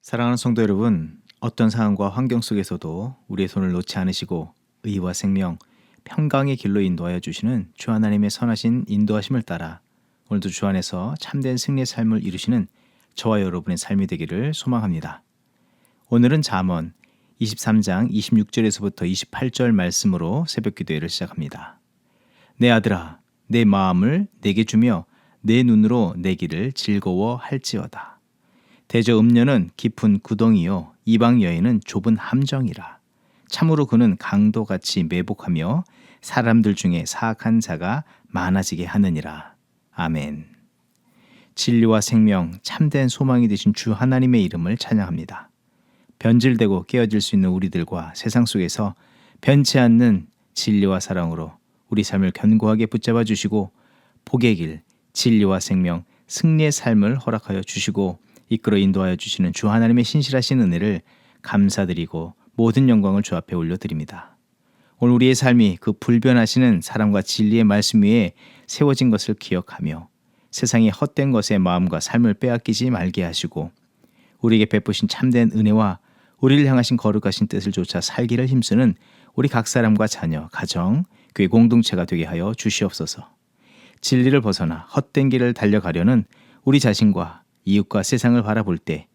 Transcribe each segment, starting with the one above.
사랑하는 성도 여러분, 어떤 상황과 환경 속에서도 우리의 손을 놓지 않으시고 의와 생명, 평강의 길로 인도하여 주시는 주 하나님의 선하신 인도하심을 따라 오늘도 주 안에서 참된 승리의 삶을 이루시는 저와 여러분의 삶이 되기를 소망합니다. 오늘은 잠언 23장 26절에서부터 28절 말씀으로 새벽 기도회를 시작합니다. 내 아들아, 내 마음을 내게 주며 내 눈으로 내 길을 즐거워할지어다. 대저 음녀는 깊은 구덩이요 이방 여인은 좁은 함정이라. 참으로 그는 강도같이 매복하며 사람들 중에 사악한 자가 많아지게 하느니라. 아멘. 진리와 생명, 참된 소망이 되신 주 하나님의 이름을 찬양합니다. 변질되고 깨어질 수 있는 우리들과 세상 속에서 변치 않는 진리와 사랑으로 우리 삶을 견고하게 붙잡아 주시고 복의 길, 진리와 생명, 승리의 삶을 허락하여 주시고 이끌어 인도하여 주시는 주 하나님의 신실하신 은혜를 감사드리고 모든 영광을 주 앞에 올려드립니다. 오늘 우리의 삶이 그 불변하시는 사랑과 진리의 말씀 위에 세워진 것을 기억하며 세상의 헛된 것에 마음과 삶을 빼앗기지 말게 하시고 우리에게 베푸신 참된 은혜와 우리를 향하신 거룩하신 뜻을 쫓아 살기를 힘쓰는 우리 각 사람과 자녀, 가정, 교회 공동체가 되게 하여 주시옵소서. 진리를 벗어나 헛된 길을 달려가려는 우리 자신과 이웃과 세상을 바라볼 때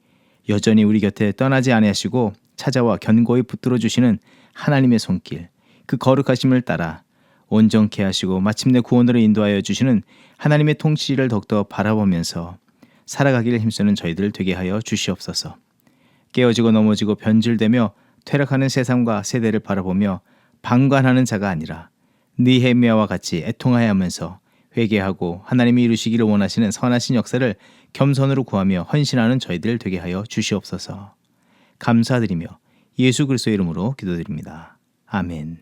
여전히 우리 곁에 떠나지 아니하시고 찾아와 견고히 붙들어 주시는 하나님의 손길, 그 거룩하심을 따라 온전케 하시고 마침내 구원으로 인도하여 주시는 하나님의 통치를 더욱더 바라보면서 살아가기를 힘쓰는 저희들 되게 하여 주시옵소서. 깨어지고 넘어지고 변질되며 퇴락하는 세상과 세대를 바라보며 방관하는 자가 아니라 느헤미야와 같이 애통하여 하면서 회개하고 하나님이 이루시기를 원하시는 선하신 역사를 겸손으로 구하며 헌신하는 저희들 되게 하여 주시옵소서. 감사드리며 예수 그리스도의 이름으로 기도드립니다. 아멘.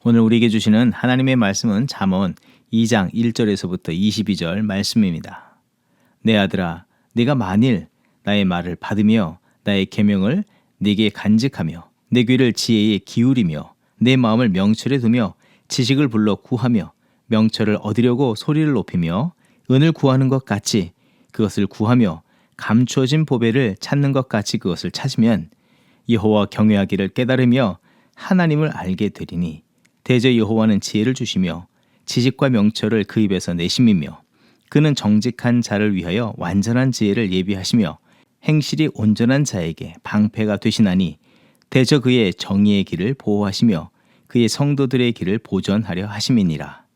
오늘 우리에게 주시는 하나님의 말씀은 잠언 2장 1절에서부터 22절 말씀입니다. 내 아들아, 네가 만일 나의 말을 받으며 나의 계명을 네게 간직하며 내 귀를 지혜에 기울이며 내 마음을 명철에 두며 지식을 불러 구하며 명철을 얻으려고 소리를 높이며 은을 구하는 것 같이 그것을 구하며 감추어진 보배를 찾는 것 같이 그것을 찾으면 여호와 경외하기를 깨달으며 하나님을 알게 되리니 대저 여호와는 지혜를 주시며 지식과 명철을 그 입에서 내심이며 그는 정직한 자를 위하여 완전한 지혜를 예비하시며 행실이 온전한 자에게 방패가 되시나니 대저 그의 정의의 길을 보호하시며 그의 성도들의 길을 보전하려 하심이니라.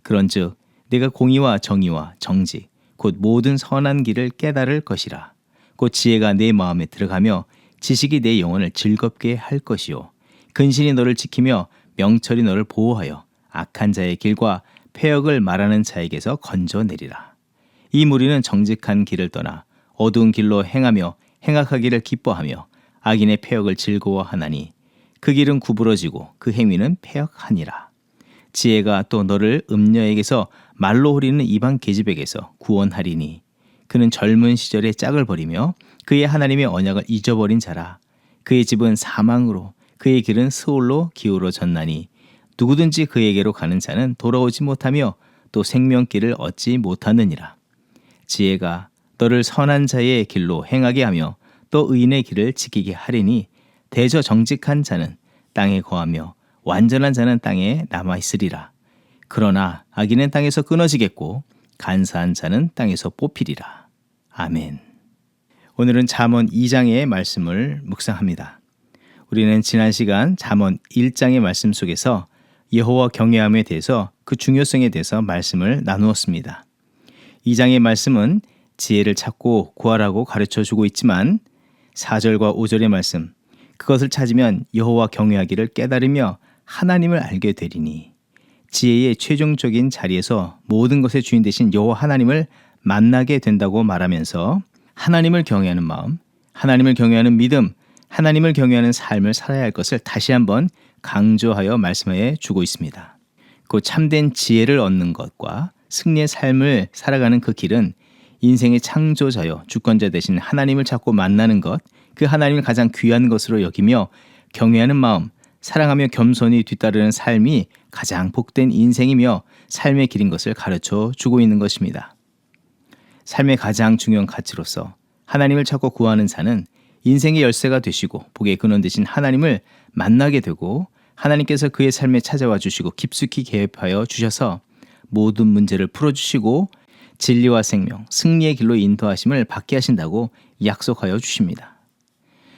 그런즉 내가 공의와 정의와 정직 곧 모든 선한 길을 깨달을 것이라. 곧 지혜가 내 마음에 들어가며 지식이 내 영혼을 즐겁게 할 것이요 근신이 너를 지키며 명철이 너를 보호하여 악한 자의 길과 패역을 말하는 자에게서 건져내리라. 이 무리는 정직한 길을 떠나 어두운 길로 행하며 행악하기를 기뻐하며 악인의 패역을 즐거워하나니 그 길은 구부러지고 그 행위는 패역하니라. 지혜가 또 너를 음녀에게서 말로 홀리는 이방 계집에게서 구원하리니 그는 젊은 시절에 짝을 버리며 그의 하나님의 언약을 잊어버린 자라. 그의 집은 사망으로 그의 길은 스올로 기울어졌나니 누구든지 그에게로 가는 자는 돌아오지 못하며 또 생명길을 얻지 못하느니라. 지혜가 너를 선한 자의 길로 행하게 하며 또 의인의 길을 지키게 하리니 대저 정직한 자는 땅에 거하며 완전한 자는 땅에 남아있으리라. 그러나 악인은 땅에서 끊어지겠고 간사한 자는 땅에서 뽑히리라. 아멘. 오늘은 잠언 2장의 말씀을 묵상합니다. 우리는 지난 시간 잠언 1장의 말씀 속에서 여호와 경외함에 대해서 그 중요성에 대해서 말씀을 나누었습니다. 2장의 말씀은 지혜를 찾고 구하라고 가르쳐주고 있지만 4절과 5절의 말씀, 그것을 찾으면 여호와 경외하기를 깨달으며 하나님을 알게 되리니 지혜의 최종적인 자리에서 모든 것의 주인 되신 여호와 하나님을 만나게 된다고 말하면서 하나님을 경외하는 마음, 하나님을 경외하는 믿음, 하나님을 경외하는 삶을 살아야 할 것을 다시 한번 강조하여 말씀해 주고 있습니다. 그 참된 지혜를 얻는 것과 승리의 삶을 살아가는 그 길은 인생의 창조자여 주권자 되신 하나님을 찾고 만나는 것, 그 하나님을 가장 귀한 것으로 여기며 경외하는 마음, 사랑하며 겸손히 뒤따르는 삶이 가장 복된 인생이며 삶의 길인 것을 가르쳐 주고 있는 것입니다. 삶의 가장 중요한 가치로서 하나님을 찾고 구하는 자는 인생의 열쇠가 되시고 복의 근원 되신 하나님을 만나게 되고 하나님께서 그의 삶에 찾아와 주시고 깊숙이 개입하여 주셔서 모든 문제를 풀어주시고 진리와 생명, 승리의 길로 인도하심을 받게 하신다고 약속하여 주십니다.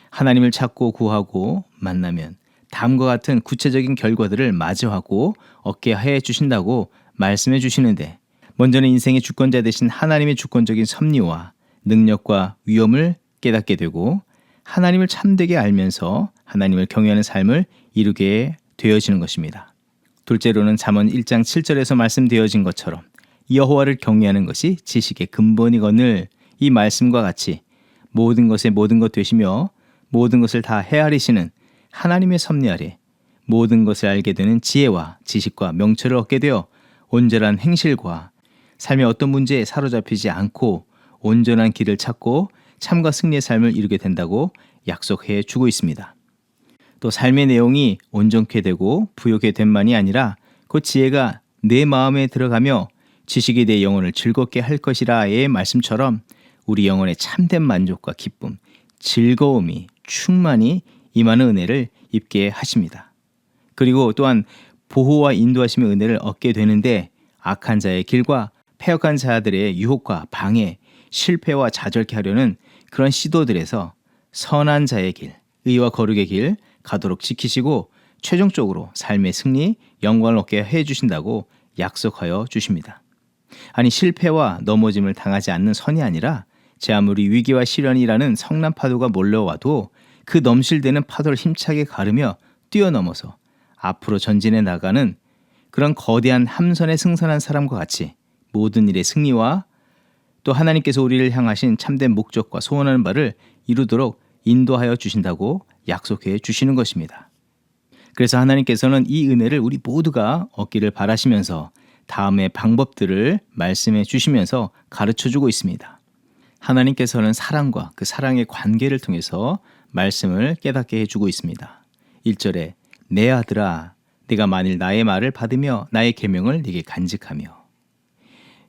하나님을 찾고 구하고 만나면 다음과 같은 구체적인 결과들을 마주하고 얻게 해 주신다고 말씀해 주시는데, 먼저는 인생의 주권자 되신 하나님의 주권적인 섭리와 능력과 위엄을 깨닫게 되고 하나님을 참되게 알면서 하나님을 경외하는 삶을 이루게 되어지는 것입니다. 둘째로는 잠언 1장 7절에서 말씀되어진 것처럼 여호와를 경외하는 것이 지식의 근본이거늘, 이 말씀과 같이 모든 것에 모든 것 되시며 모든 것을 다 헤아리시는 하나님의 섭리 아래 모든 것을 알게 되는 지혜와 지식과 명철을 얻게 되어 온전한 행실과 삶의 어떤 문제에 사로잡히지 않고 온전한 길을 찾고 참과 승리의 삶을 이루게 된다고 약속해 주고 있습니다. 또 삶의 내용이 온전케 되고 부요케 된만이 아니라 그 지혜가 내 마음에 들어가며 지식이 내 영혼을 즐겁게 할 것이라의 말씀처럼 우리 영혼의 참된 만족과 기쁨, 즐거움이 충만히 임하는 은혜를 입게 하십니다. 그리고 또한 보호와 인도하심의 은혜를 얻게 되는데, 악한 자의 길과 패역한 자들의 유혹과 방해, 실패와 좌절케 하려는 그런 시도들에서 선한 자의 길, 의와 거룩의 길 가도록 지키시고 최종적으로 삶의 승리, 영광을 얻게 해주신다고 약속하여 주십니다. 아니, 실패와 넘어짐을 당하지 않는 선이 아니라 제 아무리 위기와 시련이라는 성난 파도가 몰려와도 그 넘실대는 파도를 힘차게 가르며 뛰어넘어서 앞으로 전진해 나가는 그런 거대한 함선에 승선한 사람과 같이 모든 일의 승리와 또 하나님께서 우리를 향하신 참된 목적과 소원하는 바를 이루도록 인도하여 주신다고 약속해 주시는 것입니다. 그래서 하나님께서는 이 은혜를 우리 모두가 얻기를 바라시면서 다음의 방법들을 말씀해 주시면서 가르쳐 주고 있습니다. 하나님께서는 사랑과 그 사랑의 관계를 통해서 말씀을 깨닫게 해주고 있습니다. 1절에 내 아들아 네가 만일 나의 말을 받으며 나의 계명을 네게 간직하며.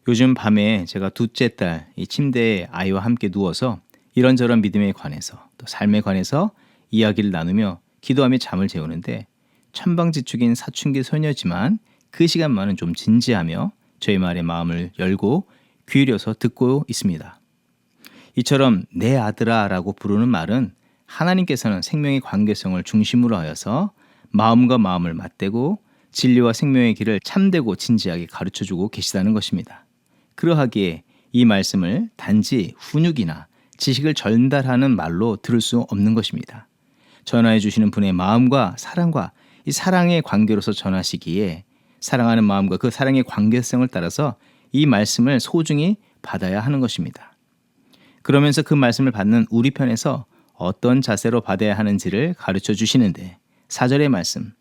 요즘 밤에 제가 둘째 딸 이 침대에 아이와 함께 누워서 이런저런 믿음에 관해서 또 삶에 관해서 이야기를 나누며 기도하며 잠을 재우는데, 천방지축인 사춘기 소녀지만 그 시간만은 좀 진지하며 저의 말에 마음을 열고 귀울여서 듣고 있습니다. 이처럼 내 아들아 라고 부르는 말은 하나님께서는 생명의 관계성을 중심으로 하여서 마음과 마음을 맞대고 진리와 생명의 길을 참되고 진지하게 가르쳐주고 계시다는 것입니다. 그러하기에 이 말씀을 단지 훈육이나 지식을 전달하는 말로 들을 수 없는 것입니다. 전하해 주시는 분의 마음과 사랑과 이 사랑의 관계로서 전하시기에 사랑하는 마음과 그 사랑의 관계성을 따라서 이 말씀을 소중히 받아야 하는 것입니다. 그러면서 그 말씀을 받는 우리 편에서 어떤 자세로 받아야 하는지를 가르쳐 주시는데, 4절의 말씀,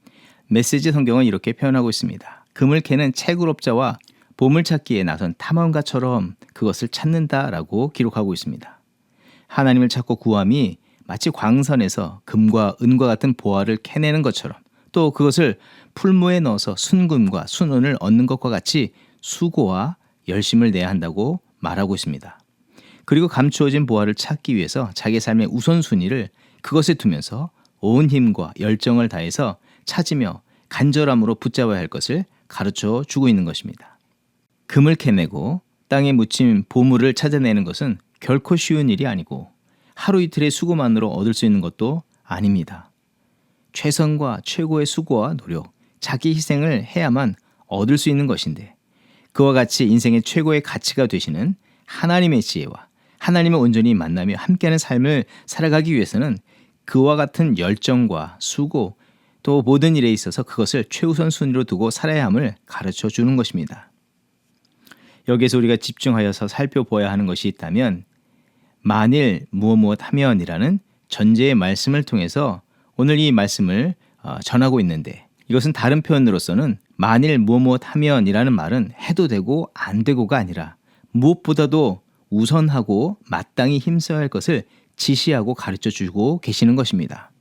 메시지 성경은 이렇게 표현하고 있습니다. 금을 캐는 채굴업자와 보물찾기에 나선 탐험가처럼 그것을 찾는다라고 기록하고 있습니다. 하나님을 찾고 구함이 마치 광선에서 금과 은과 같은 보화를 캐내는 것처럼, 또 그것을 풀무에 넣어서 순금과 순은을 얻는 것과 같이 수고와 열심을 내야 한다고 말하고 있습니다. 그리고 감추어진 보화를 찾기 위해서 자기 삶의 우선순위를 그것에 두면서 온 힘과 열정을 다해서 찾으며 간절함으로 붙잡아야 할 것을 가르쳐 주고 있는 것입니다. 금을 캐내고 땅에 묻힌 보물을 찾아내는 것은 결코 쉬운 일이 아니고 하루 이틀의 수고만으로 얻을 수 있는 것도 아닙니다. 최선과 최고의 수고와 노력, 자기 희생을 해야만 얻을 수 있는 것인데, 그와 같이 인생의 최고의 가치가 되시는 하나님의 지혜와 하나님을 온전히 만나며 함께하는 삶을 살아가기 위해서는 그와 같은 열정과 수고, 또 모든 일에 있어서 그것을 최우선 순위로 두고 살아야 함을 가르쳐 주는 것입니다. 여기에서 우리가 집중하여서 살펴보아야 하는 것이 있다면, 만일 무엇 하면이라는 전제의 말씀을 통해서 오늘 이 말씀을 전하고 있는데, 이것은 다른 표현으로서는 만일 무엇 하면이라는 말은 해도 되고 안 되고가 아니라 무엇보다도 우선하고 마땅히 힘써야 할 것을 지시하고 가르쳐주고 계시는 것입니다.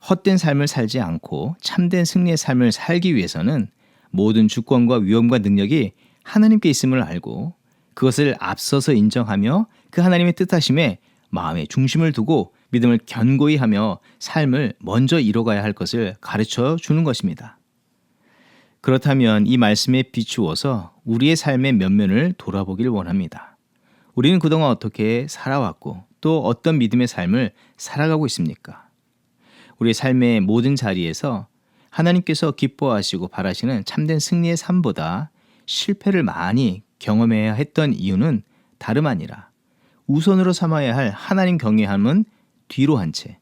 헛된 삶을 살지 않고 참된 승리의 삶을 살기 위해서는 모든 주권과 위엄과 능력이 하나님께 있음을 알고 그것을 앞서서 인정하며 그 하나님의 뜻하심에 마음의 중심을 두고 믿음을 견고히 하며 삶을 먼저 이뤄가야 할 것을 가르쳐 주는 것입니다. 그렇다면 이 말씀에 비추어서 우리의 삶의 면면을 돌아보길 원합니다. 우리는 그동안 어떻게 살아왔고 또 어떤 믿음의 삶을 살아가고 있습니까? 우리의 삶의 모든 자리에서 하나님께서 기뻐하시고 바라시는 참된 승리의 삶보다 실패를 많이 경험해야 했던 이유는 다름 아니라 우선으로 삼아야 할 하나님 경외함은 뒤로 한 채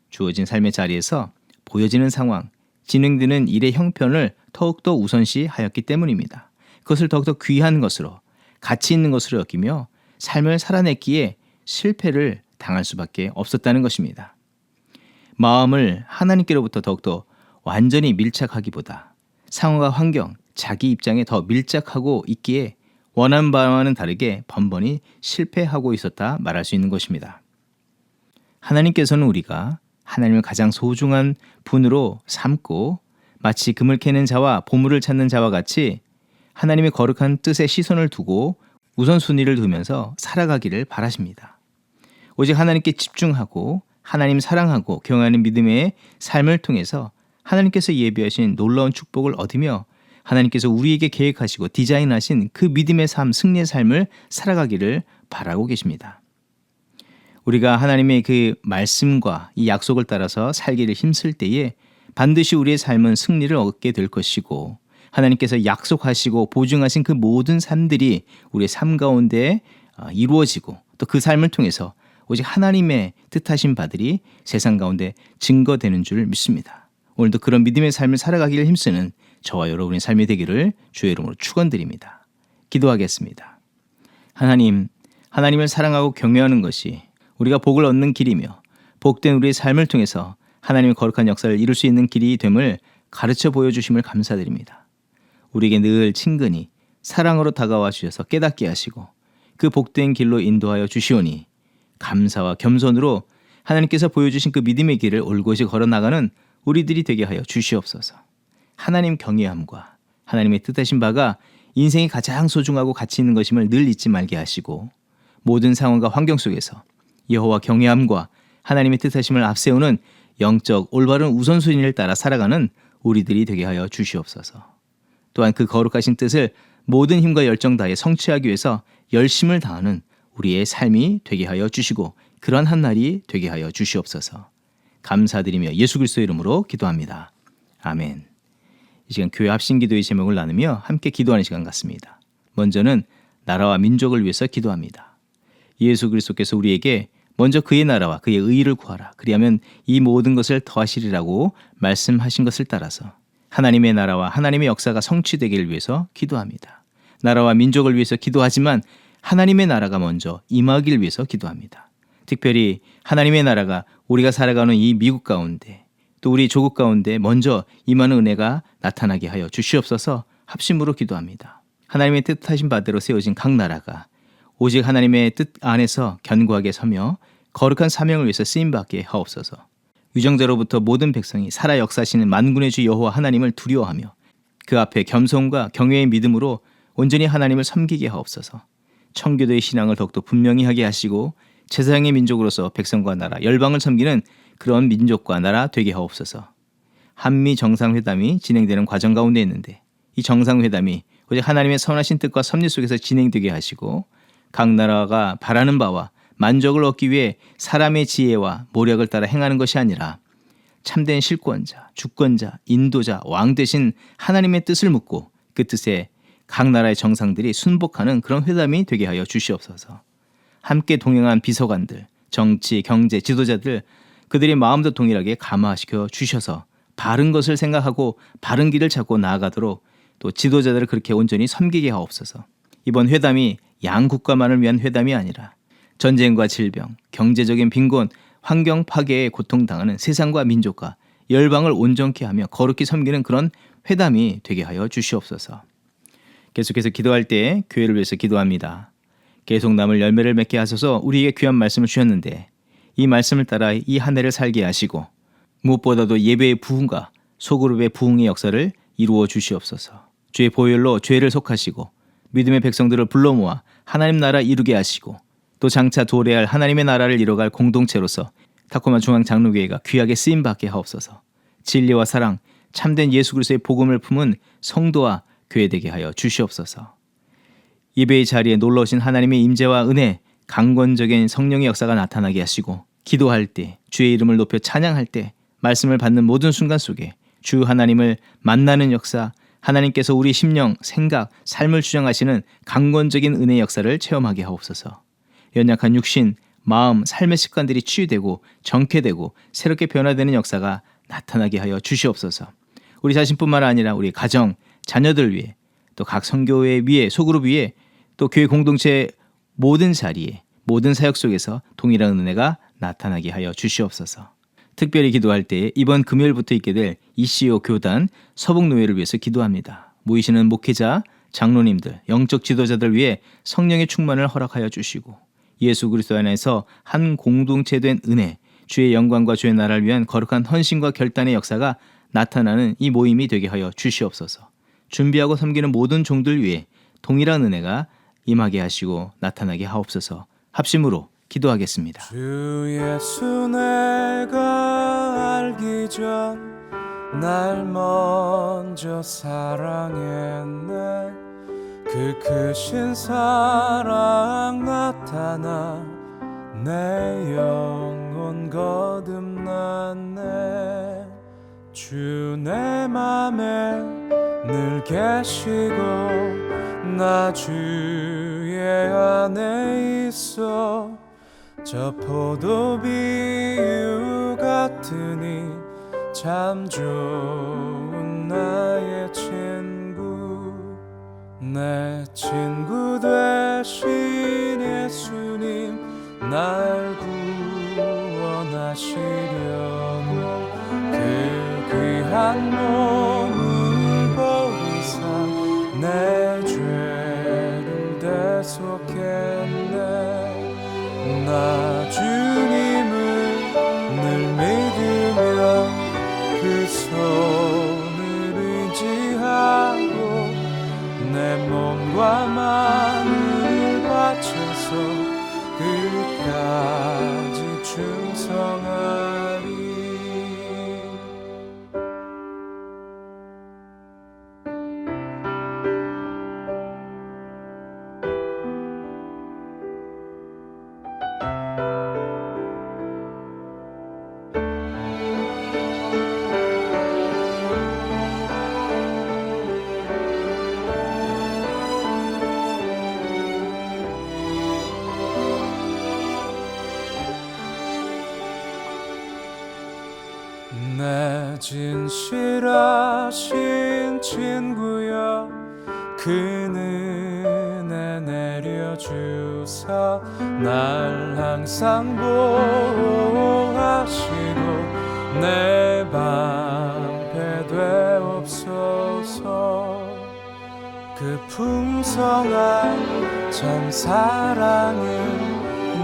주어진 삶의 자리에서 보여지는 상황, 진행되는 일의 형편을 더욱더 우선시하였기 때문입니다. 그것을 더욱더 귀한 것으로, 가치 있는 것으로 여기며 삶을 살아냈기에 실패를 당할 수밖에 없었다는 것입니다. 마음을 하나님께로부터 더욱더 완전히 밀착하기보다 상황과 환경, 자기 입장에 더 밀착하고 있기에 원하는 바와는 다르게 번번이 실패하고 있었다 말할 수 있는 것입니다. 하나님께서는 우리가 하나님을 가장 소중한 분으로 삼고 마치 금을 캐는 자와 보물을 찾는 자와 같이 하나님의 거룩한 뜻에 시선을 두고 우선순위를 두면서 살아가기를 바라십니다. 오직 하나님께 집중하고 하나님 사랑하고 경외하는 믿음의 삶을 통해서 하나님께서 예비하신 놀라운 축복을 얻으며 하나님께서 우리에게 계획하시고 디자인하신 그 믿음의 삶, 승리의 삶을 살아가기를 바라고 계십니다. 우리가 하나님의 그 말씀과 이 약속을 따라서 살기를 힘쓸 때에 반드시 우리의 삶은 승리를 얻게 될 것이고 하나님께서 약속하시고 보증하신 그 모든 삶들이 우리의 삶 가운데 이루어지고 또 그 삶을 통해서 오직 하나님의 뜻하신 바들이 세상 가운데 증거되는 줄 믿습니다. 오늘도 그런 믿음의 삶을 살아가기를 힘쓰는 저와 여러분의 삶이 되기를 주의 이름으로 축원드립니다. 기도하겠습니다. 하나님을 사랑하고 경외하는 것이 우리가 복을 얻는 길이며 복된 우리의 삶을 통해서 하나님의 거룩한 역사를 이룰 수 있는 길이 됨을 가르쳐 보여주심을 감사드립니다. 우리에게 늘 친근히 사랑으로 다가와 주셔서 깨닫게 하시고 그 복된 길로 인도하여 주시오니 감사와 겸손으로 하나님께서 보여주신 그 믿음의 길을 올곧이 걸어나가는 우리들이 되게 하여 주시옵소서. 하나님 경외함과 하나님의 뜻하신 바가 인생이 가장 소중하고 가치 있는 것임을 늘 잊지 말게 하시고 모든 상황과 환경 속에서 여호와 경외함과 하나님의 뜻하심을 앞세우는 영적 올바른 우선순위를 따라 살아가는 우리들이 되게 하여 주시옵소서. 또한 그 거룩하신 뜻을 모든 힘과 열정 다해 성취하기 위해서 열심을 다하는 우리의 삶이 되게 하여 주시고 그러한 한 날이 되게 하여 주시옵소서. 감사드리며 예수 그리스도의 이름으로 기도합니다. 아멘. 이 시간 교회 합심 기도의 제목을 나누며 함께 기도하는 시간 같습니다. 먼저는 나라와 민족을 위해서 기도합니다. 예수 그리스도께서 우리에게 먼저 그의 나라와 그의 의의를 구하라. 그리하면 이 모든 것을 더하시리라고 말씀하신 것을 따라서 하나님의 나라와 하나님의 역사가 성취되기를 위해서 기도합니다. 나라와 민족을 위해서 기도하지만 하나님의 나라가 먼저 임하기를 위해서 기도합니다. 특별히 하나님의 나라가 우리가 살아가는 이 미국 가운데 또 우리 조국 가운데 먼저 임하는 은혜가 나타나게 하여 주시옵소서. 합심으로 기도합니다. 하나님의 뜻하신 바대로 세워진 각 나라가 오직 하나님의 뜻 안에서 견고하게 서며 거룩한 사명을 위해서 쓰임받게 하옵소서. 유정자로부터 모든 백성이 살아 역사하시는 만군의 주 여호와 하나님을 두려워하며 그 앞에 겸손과 경외의 믿음으로 온전히 하나님을 섬기게 하옵소서. 청교도의 신앙을 더욱더 분명히 하게 하시고 제사장의 민족으로서 백성과 나라, 열방을 섬기는 그런 민족과 나라 되게 하옵소서. 한미 정상회담이 진행되는 과정 가운데 있는데 이 정상회담이 오직 하나님의 선하신 뜻과 섭리 속에서 진행되게 하시고 각 나라가 바라는 바와 만족을 얻기 위해 사람의 지혜와 모략을 따라 행하는 것이 아니라 참된 실권자, 주권자, 인도자, 왕 대신 하나님의 뜻을 묻고 그 뜻에 각 나라의 정상들이 순복하는 그런 회담이 되게 하여 주시옵소서. 함께 동행한 비서관들, 정치, 경제, 지도자들 그들의 마음도 동일하게 감화시켜 주셔서 바른 것을 생각하고 바른 길을 찾고 나아가도록 또 지도자들을 그렇게 온전히 섬기게 하옵소서. 이번 회담이 양국가만을 위한 회담이 아니라 전쟁과 질병, 경제적인 빈곤, 환경 파괴에 고통당하는 세상과 민족과 열방을 온전케 하며 거룩히 섬기는 그런 회담이 되게 하여 주시옵소서. 계속해서 기도할 때 교회를 위해서 기도합니다. 계속 남을 열매를 맺게 하소서. 우리에게 귀한 말씀을 주셨는데 이 말씀을 따라 이 한 해를 살게 하시고 무엇보다도 예배의 부흥과 소그룹의 부흥의 역사를 이루어 주시옵소서. 주의 보혈로 죄를 속하시고 믿음의 백성들을 불러 모아 하나님 나라 이루게 하시고 또 장차 도래할 하나님의 나라를 이뤄갈 공동체로서 타코마 중앙장로교회가 귀하게 쓰임받게 하옵소서. 진리와 사랑, 참된 예수 그리스도의 복음을 품은 성도와 교회되게 하여 주시옵소서. 예배의 자리에 놀라우신 하나님의 임재와 은혜, 강권적인 성령의 역사가 나타나게 하시고 기도할 때, 주의 이름을 높여 찬양할 때, 말씀을 받는 모든 순간 속에 주 하나님을 만나는 역사, 하나님께서 우리 심령, 생각, 삶을 주장하시는 강권적인 은혜의 역사를 체험하게 하옵소서. 연약한 육신, 마음, 삶의 습관들이 치유되고 정케되고 새롭게 변화되는 역사가 나타나게 하여 주시옵소서. 우리 자신뿐만 아니라 우리 가정, 자녀들 위해, 또 각 선교회 위에, 소그룹 위에, 또 교회 공동체 모든 자리에, 모든 사역 속에서 동일한 은혜가 나타나게 하여 주시옵소서. 특별히 기도할 때 이번 금요일부터 있게 될 ECO 교단 서북노회를 위해서 기도합니다. 모이시는 목회자, 장로님들, 영적 지도자들 위해 성령의 충만을 허락하여 주시고 예수 그리스도 안에서 한 공동체 된 은혜, 주의 영광과 주의 나라를 위한 거룩한 헌신과 결단의 역사가 나타나는 이 모임이 되게 하여 주시옵소서. 준비하고 섬기는 모든 종들 위해 동일한 은혜가 임하게 하시고 나타나게 하옵소서. 합심으로 기도하겠습니다. 주 예수 내가 알기 전 날 먼저 사랑했네. 그 크신 사랑 나타나 내 영혼 거듭났네. 주 내 맘에 늘 계시고 나 주의 안에 있어. 저 포도비유 같으니 참 좋은 나의 친구. 내 친구 되신 예수님 날 구원하시려고 그 귀한 몸을 버리사 내 죄를 대속했네. 나 주님을 늘 믿으며 그 손을 의지하고 내 몸과 마음을 바쳐서 끝까지 충성하리. 내 진실하신 친구여 그 은혜 내려주사 날 항상 보호하시고 내 방패 되옵소서. 그 풍성한 참 사랑은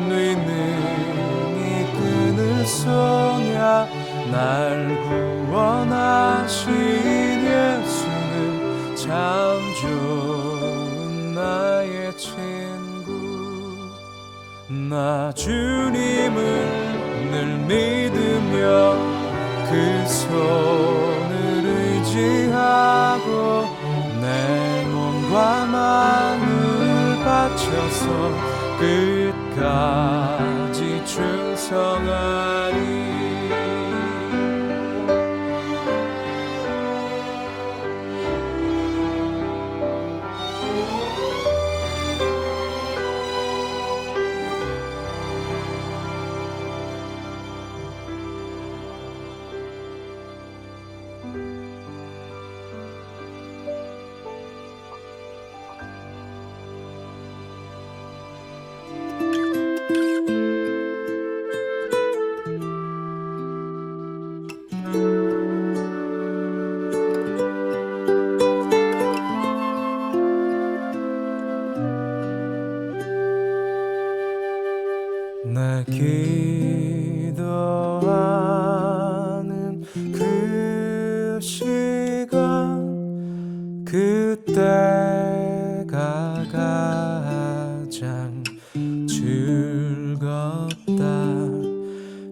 네 능히 끈을 쏘냐. 날 구원하신 예수는 참 좋은 나의 친구. 나 주님을 늘 믿으며 그 손을 의지하고 내 몸과 마음을 바쳐서 끝까지 충성하리.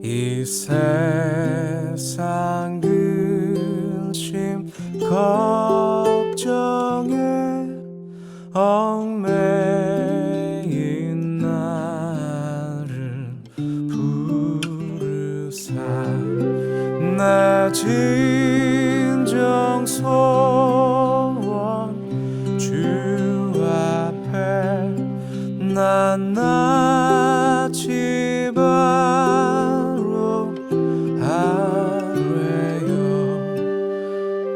이 세상 근심 걱정에 얽매인 나를 부르사 내 진정 소원 주 앞에 낱낱이 바로 아뢰어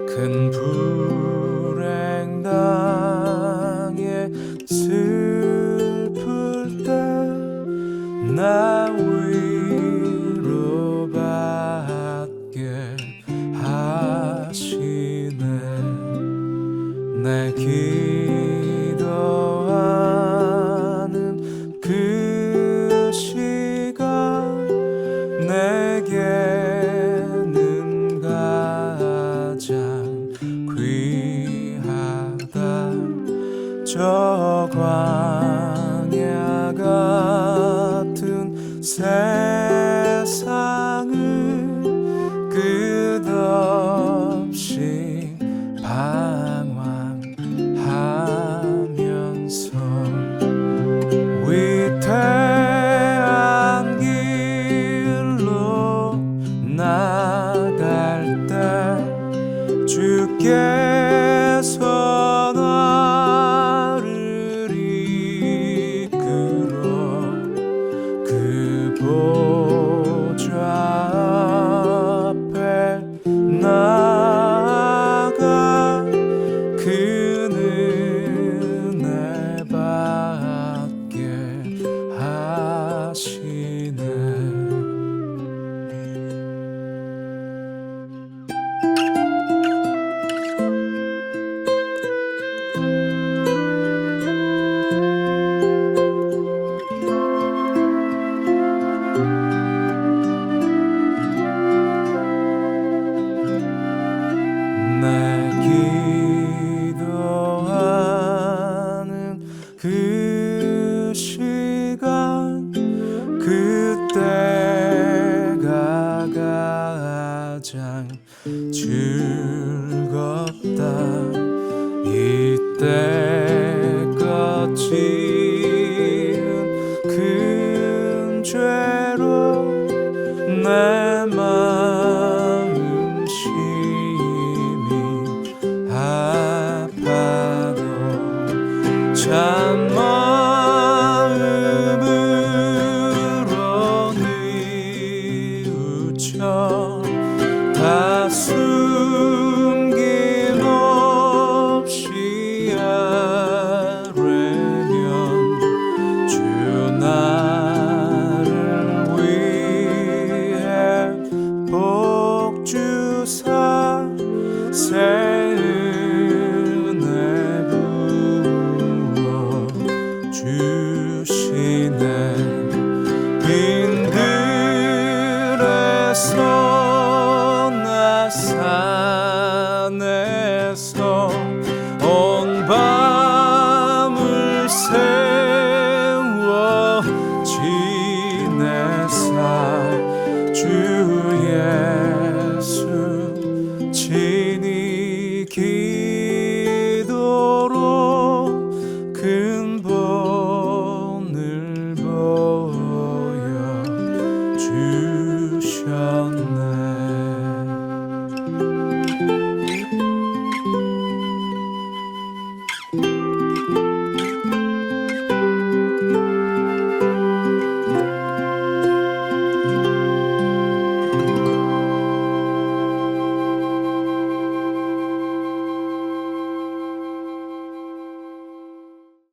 큰 불행 당해 슬플 때 나 위로받게 하시네 내 기도하는 그 시간 내게는 가장 귀하다 저 광야 같은 세상을 끝없이 방황하면서 위태한 길로 나갈 때 주께서 나를 이끌어 그 보좌 앞에 나아가 그 은혜 받게 하시네 내 기도하는 그 시간 그때가 가장 즐겁다 이때껏 지은 큰 죄로 내 마음 심히 아파도 참 마음으로 뉘우쳐 다수